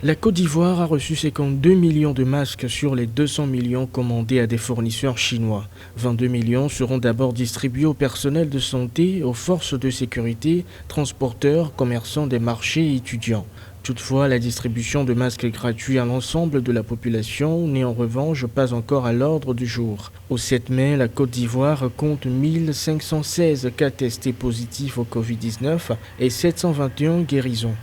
La Côte d'Ivoire a reçu 52 millions de masques sur les 200 millions commandés à des fournisseurs chinois. 22 millions seront d'abord distribués au personnel de santé, aux forces de sécurité, transporteurs, commerçants des marchés et étudiants. Toutefois, la distribution de masques gratuits à l'ensemble de la population n'est en revanche pas encore à l'ordre du jour. Au 7 mai, la Côte d'Ivoire compte 1516 cas testés positifs au Covid-19 et 721 guérisons.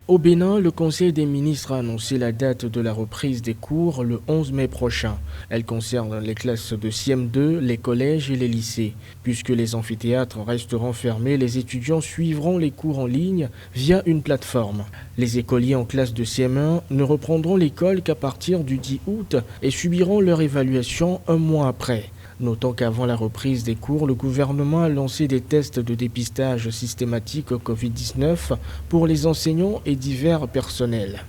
Au Bénin, le Conseil des ministres a annoncé la date de la reprise des cours le 11 mai prochain. Elle concerne les classes de CM2, les collèges et les lycées. Puisque les amphithéâtres resteront fermés, les étudiants suivront les cours en ligne via une plateforme. Les écoliers en classe de CM1 ne reprendront l'école qu'à partir du 10 août et subiront leur évaluation un mois après. Notons qu'avant la reprise des cours, le gouvernement a lancé des tests de dépistage systématique au Covid-19 pour les enseignants et divers personnels.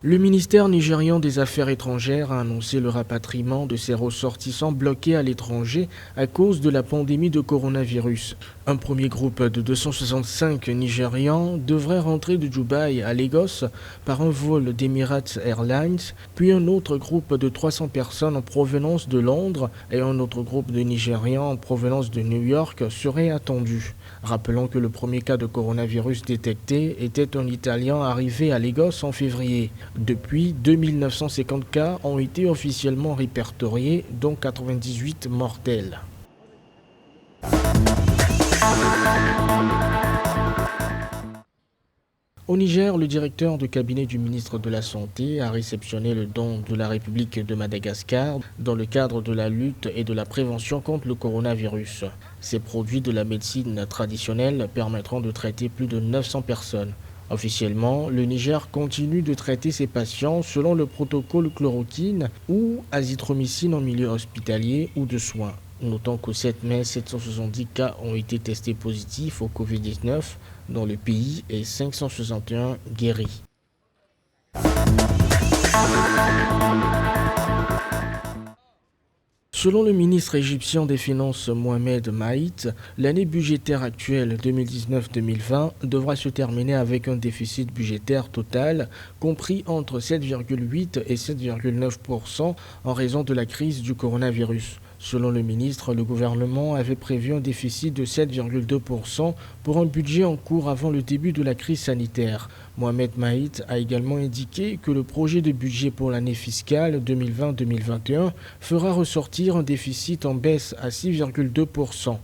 Le ministère nigérian des Affaires étrangères a annoncé le rapatriement de ses ressortissants bloqués à l'étranger à cause de la pandémie de coronavirus. Un premier groupe de 265 Nigérians devrait rentrer de Dubaï à Lagos par un vol d'Emirates Airlines, puis un autre groupe de 300 personnes en provenance de Londres et un autre groupe de Nigérians en provenance de New York serait attendu. Rappelons que le premier cas de coronavirus détecté était un Italien arrivé à Lagos en février. Depuis, 2950 cas ont été officiellement répertoriés, dont 98 mortels. Au Niger, le directeur de cabinet du ministre de la Santé a réceptionné le don de la République de Madagascar dans le cadre de la lutte et de la prévention contre le coronavirus. Ces produits de la médecine traditionnelle permettront de traiter plus de 900 personnes. Officiellement, le Niger continue de traiter ses patients selon le protocole chloroquine ou azithromycine en milieu hospitalier ou de soins. Notons qu'au 7 mai, 770 cas ont été testés positifs au Covid-19 dans le pays et 561 guéris. Selon le ministre égyptien des Finances Mohamed Maït, l'année budgétaire actuelle 2019-2020 devra se terminer avec un déficit budgétaire total compris entre 7,8 et 7,9% en raison de la crise du coronavirus. Selon le ministre, le gouvernement avait prévu un déficit de 7,2% pour un budget en cours avant le début de la crise sanitaire. Mohamed Maït a également indiqué que le projet de budget pour l'année fiscale 2020-2021 fera ressortir un déficit en baisse à 6,2%.